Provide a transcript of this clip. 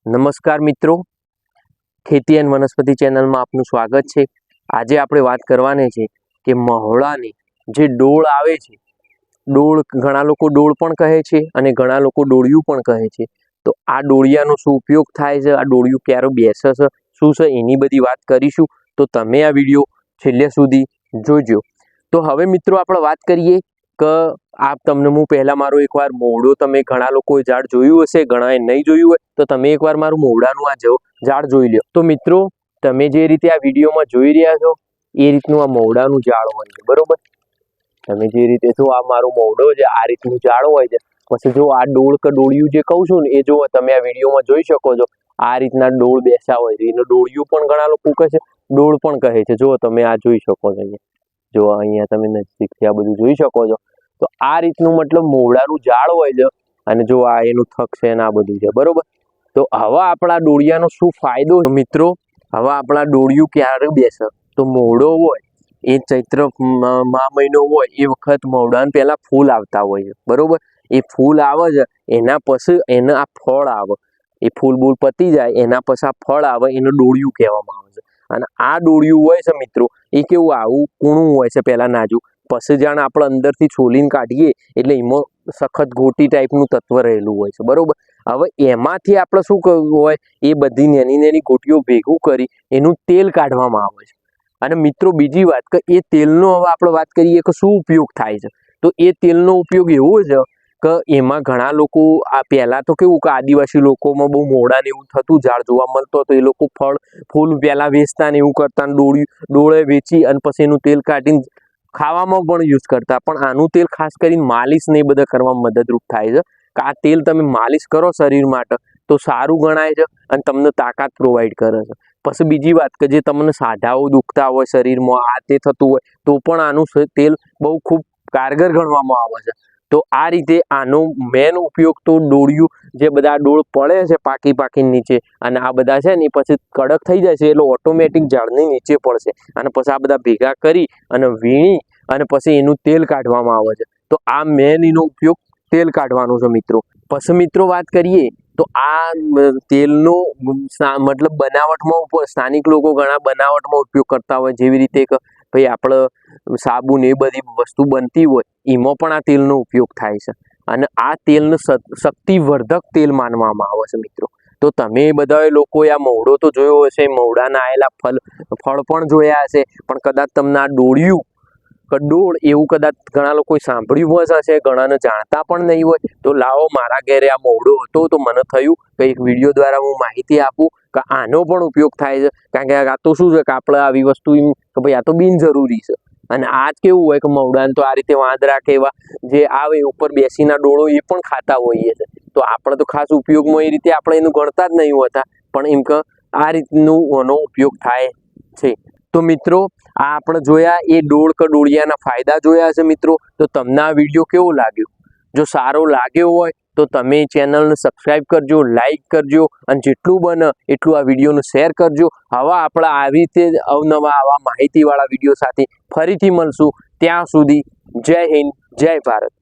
નમસ્કાર મિત્રો, ખેતી એન્ડ વનસ્પતિ ચેનલમાં આપનું સ્વાગત છે। આજે આપણે વાત કરવાની છે કે મહોડાની જે ડોળ આવે છે, ડોળ ઘણા લોકો ડોળ પણ કહે છે અને ઘણા લોકો ડોળિયું પણ કહે છે। તો આ ડોળિયાનો શું ઉપયોગ થાય છે, આ ડોળિયું ક્યારે બેસે છે, શું છે એની બધી વાત કરીશું। તો તમે આ વિડીયો છેલ્લે સુધી જોજો। તો હવે મિત્રો આપણે વાત કરીએ કે આ તમને હું પહેલા મારો એકવાર મોવડો તમે ઘણા લોકોએ ઝાડ જોયું હશે, ઘણાએ નહીં જોયું હોય તો તમે એકવાર મારું મોવડાનું આ ઝાડ જોઈ લો। તો મિત્રો તમે જે રીતે આ વિડીયોમાં જોઈ રહ્યા છો એ રીતનું આ મોવડાનું ઝાડ હોય છે, બરોબર। તમે જે રીતે જો આ મારો મોવડો છે આ રીતનું ઝાડ હોય છે। પછી જો આ ડોળ કે ડોળિયું જે કહું છું ને એ જો તમે આ વિડીયોમાં જોઈ શકો છો, આ રીતના ડોળ બેસા હોય છે, એનું ડોળિયું પણ ઘણા લોકો કહે છે, ડોળ પણ કહે છે। જો તમે આ જોઈ શકો છો, અહીંયા જો અહીંયા તમે નજીકથી આ બધું જોઈ શકો છો। તો આ રીતનું મતલબ મોવડાનું ઝાડ હોય છે અને જો આ એનું થક છે ને આ બધું છે, બરોબર। તો હવે આપણા ડોળિયાનો શું ફાયદો મિત્રો, હવે આપણા ડોળિયું ક્યારે બેસે તો મોવડો હોય એ ચૈત્ર મહિનો હોય એ વખત મોવડાને પહેલા ફૂલ આવતા હોય છે, બરોબર। એ ફૂલ આવે છે એના પછી એને આ ફળ આવે, એ ફૂલ બૂલ પતી જાય એના પછી આ ફળ આવે, એને ડોળિયું કહેવામાં આવે છે। અને આ ડોળિયું હોય છે મિત્રો, એ કેવું આવું કૂણું હોય છે પહેલા નાજુક, પછી જાણે આપણે અંદરથી છોલીને કાઢીએ એટલે એમાં સખત ગોટી ટાઈપનું તત્વ રહેલું હોય છે, બરોબર। હવે એમાંથી આપણે શું કરવું હોય, એ બધી નાની નાની ગોટીઓ ભેગું કરી એનું તેલ કાઢવામાં આવે છે। અને મિત્રો બીજી વાત કે એ તેલનો હવે આપણે વાત કરીએ કે શું ઉપયોગ થાય છે, તો એ તેલનો ઉપયોગ એવો છે કે એમાં ઘણા લોકો આ પહેલાં તો કેવું કે આદિવાસી લોકોમાં બહુ મોવડાને એવું થતું, ઝાડ જોવા મળતો તો એ લોકો ફૂલ પહેલાં વેચતા ને એવું કરતા, ડોળે વેચી અને પછી એનું તેલ કાઢીને ખાવામાં પણ યુઝ કરતા। પણ આનું તેલ ખાસ કરીને માલિશ ને એ બધા કરવામાં મદદરૂપ થાય છે કે આ તેલ તમે માલિશ કરો શરીર માટે તો સારું ગણાય છે અને તમને તાકાત પ્રોવાઈડ કરે છે। પછી બીજી વાત કે જે તમને સાંધાઓ દુખતા હોય શરીરમાં, આ તે થતું હોય તો પણ આનું તેલ બહુ ખૂબ કારગર ગણવામાં આવે છે। તો આ રીતે આનો મેન ઉપયોગ તો ડોળિયું જે બધા ડોળ પડે છે પાકી નીચે અને આ બધા છે ને પછી કડક થઈ જાય છે એટલે ઓટોમેટિક ઝાડની નીચે પડશે અને પછી આ બધા ભેગા કરી અને વીણી અને પછી એનું તેલ કાઢવામાં આવે છે। તો આ મેન એનો ઉપયોગ તેલ કાઢવાનો છે મિત્રો। પછી મિત્રો વાત કરીએ તો આ તેલનો મતલબ બનાવટમાં સ્થાનિક લોકો ઘણા બનાવટમાં ઉપયોગ કરતા હોય, જેવી રીતે કે ભાઈ આપણે સાબુ ને એ બધી વસ્તુ બનતી હોય એમાં પણ આ તેલનો ઉપયોગ થાય છે અને આ તેલને શક્તિવર્ધક તેલ માનવામાં આવે છે મિત્રો। તો તમે બધા લોકોએ આ મોવડો તો જોયો હશે, મોવડાના આવેલા ફળ પણ જોયા હશે, પણ કદાચ તમને આ ડોળિયું ડોળ એવું કદાચ ઘણા લોકોએ સાંભળ્યું હશે, ઘણાને જાણતા પણ નહીં હોય। તો લાવો મારા ઘરે આ મોવડો હતો તો મને થયું કે એક વિડીયો દ્વારા હું માહિતી આપું કે આનો પણ ઉપયોગ થાય છે, કારણ કે આ તો શું છે કે આપણે આવી વસ્તુ કે ભાઈ આ તો બિનજરૂરી છે। અને આજ કેવું હોય કે મવડાને તો આ રીતે વાંદરા કે એવા જે આવે ઉપર બેસીના ડોળો એ પણ ખાતા હોઈએ છે, તો આપણે તો ખાસ ઉપયોગમાં એ રીતે આપણે એનું ગણતા જ નહીં હોતા, પણ એમ કે આ રીતનું એનો ઉપયોગ થાય છે। તો મિત્રો આ આપણે જોયા એ ડોળ કે ડોળિયાના ફાયદા જોયા છે મિત્રો। તો તમને આ વિડીયો કેવો લાગ્યો? જો સારો લાગ્યો હોય તો તમે ચેનલને સબસ્ક્રાઈબ કરજો, લાઈક કરજો અને જેટલું બને એટલું આ વિડીયોને શેર કરજો। હવે આપણે આવી રીતે અવનવા આવા માહિતીવાળા વિડીયો સાથે ફરીથી મળશું। ત્યાં સુધી જય હિન્દ, જય ભારત।